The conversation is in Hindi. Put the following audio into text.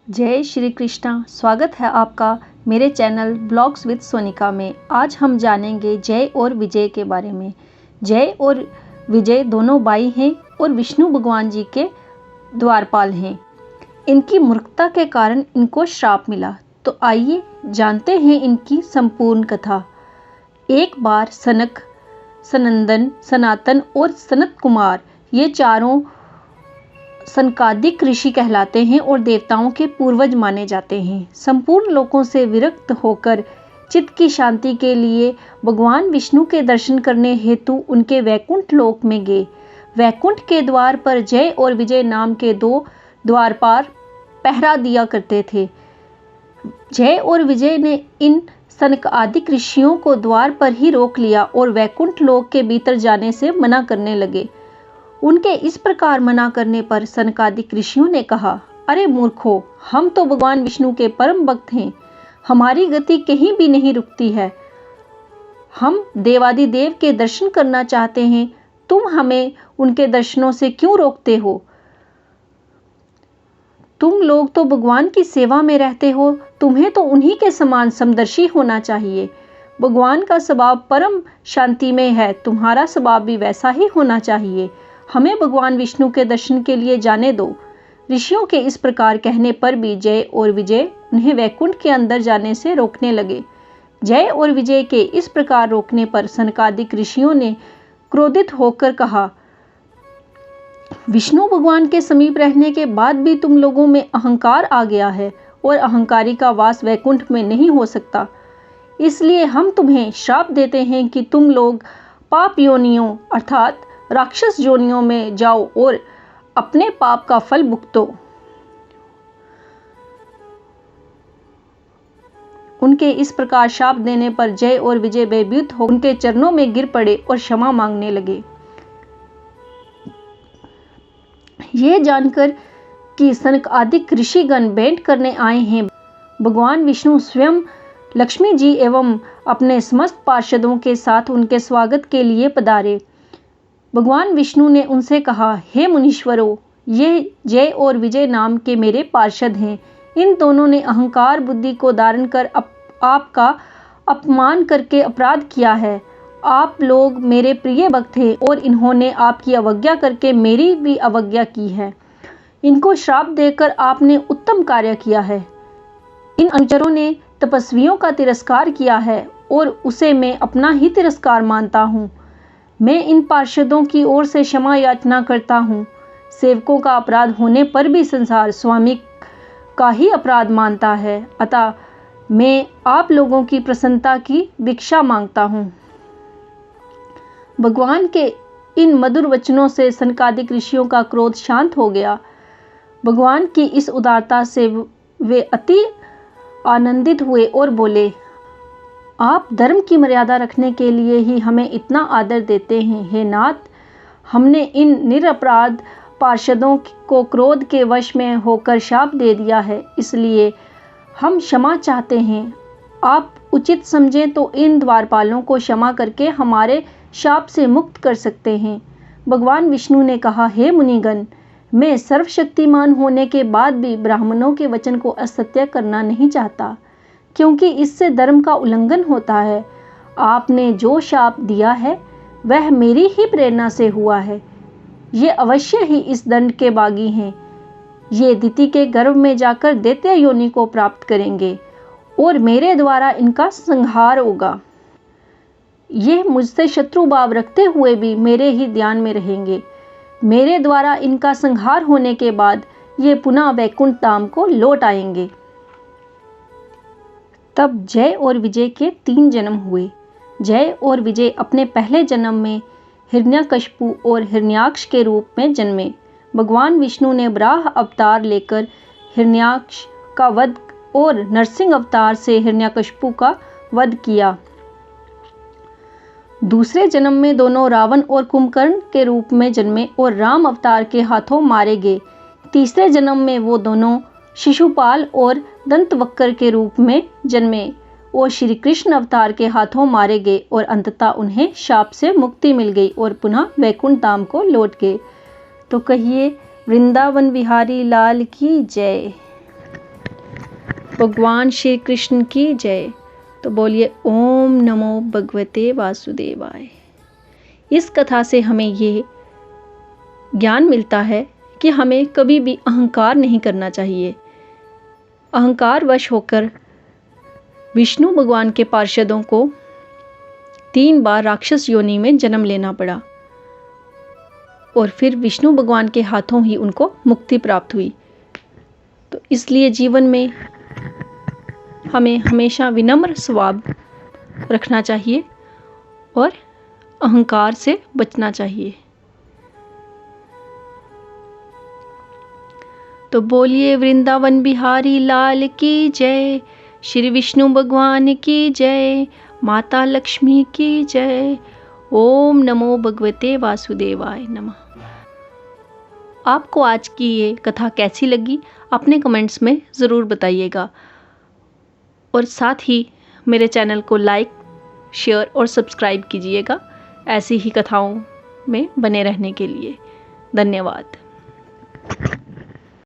जय श्री कृष्णा। स्वागत है आपका मेरे चैनल ब्लॉग्स विद सोनिका में। आज हम जानेंगे जय और विजय के बारे में। जय और विजय दोनों भाई हैं और विष्णु भगवान जी के द्वारपाल हैं। इनकी मूर्खता के कारण इनको श्राप मिला। तो आइए जानते हैं इनकी संपूर्ण कथा। एक बार सनक, सनंदन, सनातन और सनत कुमार ये चारों सनकादिक ऋषि कहलाते हैं और देवताओं के पूर्वज माने जाते हैं। संपूर्ण लोकों से विरक्त होकर चित्त की शांति के लिए भगवान विष्णु के दर्शन करने हेतु उनके वैकुंठ लोक में गए। वैकुंठ के द्वार पर जय और विजय नाम के दो द्वारपाल पहरा दिया करते थे। जय और विजय ने इन सनकादिक ऋषियों को द्वार पर ही रोक लिया और वैकुंठ लोक के भीतर जाने से मना करने लगे। उनके इस प्रकार मना करने पर सनकादिक ऋषियों ने कहा, अरे मूर्खों, हम तो भगवान विष्णु के परम भक्त हैं। हमारी गति कहीं भी नहीं रुकती है। हम देवादिदेव के दर्शन करना चाहते हैं। तुम हमें उनके दर्शनों से क्यों रोकते हो? तुम लोग तो भगवान की सेवा में रहते हो। तुम्हें तो उन्हीं के समान समदर्शी होना चाहिए। भगवान का स्वभाव परम शांतिमय है। तुम्हारा स्वभाव भी वैसा ही होना चाहिए। हमें भगवान विष्णु के दर्शन के लिए जाने दो। ऋषियों के इस प्रकार कहने पर भी जय और विजय उन्हें वैकुंठ के अंदर जाने से रोकने लगे। जय और विजय के इस प्रकार रोकने पर सनकादिक ऋषियों ने क्रोधित होकर कहा, विष्णु भगवान के समीप रहने के बाद भी तुम लोगों में अहंकार आ गया है और अहंकारी का वास वैकुंठ में नहीं हो सकता। इसलिए हम तुम्हें श्राप देते हैं कि तुम लोग पाप योनियों अर्थात राक्षस योनियों में जाओ और अपने पाप का फल भुगतो। उनके इस प्रकार शाप देने पर जय और विजय भयभीत हो उनके चरणों में गिर पड़े और क्षमा मांगने लगे। यह जानकर कि सनकादिक ऋषिगण भेंट करने आए हैं, भगवान विष्णु स्वयं लक्ष्मी जी एवं अपने समस्त पार्षदों के साथ उनके स्वागत के लिए पधारे। भगवान विष्णु ने उनसे कहा, हे मुनीश्वरों, ये जय और विजय नाम के मेरे पार्षद हैं। इन दोनों ने अहंकार बुद्धि को धारण कर आपका अपमान करके अपराध किया है। आप लोग मेरे प्रिय भक्त हैं और इन्होंने आपकी अवज्ञा करके मेरी भी अवज्ञा की है। इनको श्राप देकर आपने उत्तम कार्य किया है। इन अनुचरों ने तपस्वियों का तिरस्कार किया है और उसे मैं अपना ही तिरस्कार मानता हूँ। मैं इन पार्षदों की ओर से क्षमा याचना करता हूँ। सेवकों का अपराध होने पर भी संसार स्वामी का ही अपराध मानता है, अतः मैं आप लोगों की प्रसन्नता की भिक्षा मांगता हूँ। भगवान के इन मधुर वचनों से सनकादिक ऋषियों का क्रोध शांत हो गया। भगवान की इस उदारता से वे अति आनंदित हुए और बोले, आप धर्म की मर्यादा रखने के लिए ही हमें इतना आदर देते हैं। हे नाथ, हमने इन निरपराध पार्षदों को क्रोध के वश में होकर शाप दे दिया है, इसलिए हम क्षमा चाहते हैं। आप उचित समझें तो इन द्वारपालों को क्षमा करके हमारे शाप से मुक्त कर सकते हैं। भगवान विष्णु ने कहा, हे मुनिगण, मैं सर्वशक्तिमान होने के बाद भी ब्राह्मणों के वचन को असत्य करना नहीं चाहता, क्योंकि इससे धर्म का उल्लंघन होता है। आपने जो शाप दिया है वह मेरी ही प्रेरणा से हुआ है। ये अवश्य ही इस दंड के बागी हैं। ये दिति के गर्भ में जाकर दैत्य योनि को प्राप्त करेंगे और मेरे द्वारा इनका संहार होगा। ये मुझसे शत्रु भाव रखते हुए भी मेरे ही ध्यान में रहेंगे। मेरे द्वारा इनका संहार होने के बाद ये पुनः वैकुंठ धाम को लौट आएंगे। तब जय और विजय के 3 जन्म हुए। जय और विजय अपने पहले जन्म में हिरण्यकशिपु और हिरण्याक्ष के रूप में जन्मे। भगवान विष्णु ने वराह अवतार लेकर हिरण्याक्ष का वध और नरसिंह अवतार से हिरण्यकशिपु का वध किया। दूसरे जन्म में दोनों रावण और कुंभकर्ण के रूप में जन्मे और राम अवतार के हाथों मारे गए। तीसरे जन्म में वो दोनों शिशुपाल और दंतवक्र के रूप में जन्मे और श्री कृष्ण अवतार के हाथों मारे गए और अंततः उन्हें शाप से मुक्ति मिल गई और पुनः वैकुंठ धाम को लौट गए। तो कहिए, वृंदावन बिहारी लाल की जय। भगवान श्री कृष्ण की जय। तो बोलिए ओम नमो भगवते वासुदेवाय। इस कथा से हमें ये ज्ञान मिलता है कि हमें कभी भी अहंकार नहीं करना चाहिए। अहंकार वश होकर विष्णु भगवान के पार्षदों को 3 बार राक्षस योनि में जन्म लेना पड़ा और फिर विष्णु भगवान के हाथों ही उनको मुक्ति प्राप्त हुई। तो इसलिए जीवन में हमें हमेशा विनम्र स्वभाव रखना चाहिए और अहंकार से बचना चाहिए। तो बोलिए वृंदावन बिहारी लाल की जय, श्री विष्णु भगवान की जय, माता लक्ष्मी की जय। ओम नमो भगवते वासुदेवाय नमः। आपको आज की ये कथा कैसी लगी अपने कमेंट्स में ज़रूर बताइएगा और साथ ही मेरे चैनल को लाइक, शेयर और सब्सक्राइब कीजिएगा ऐसी ही कथाओं में बने रहने के लिए। धन्यवाद।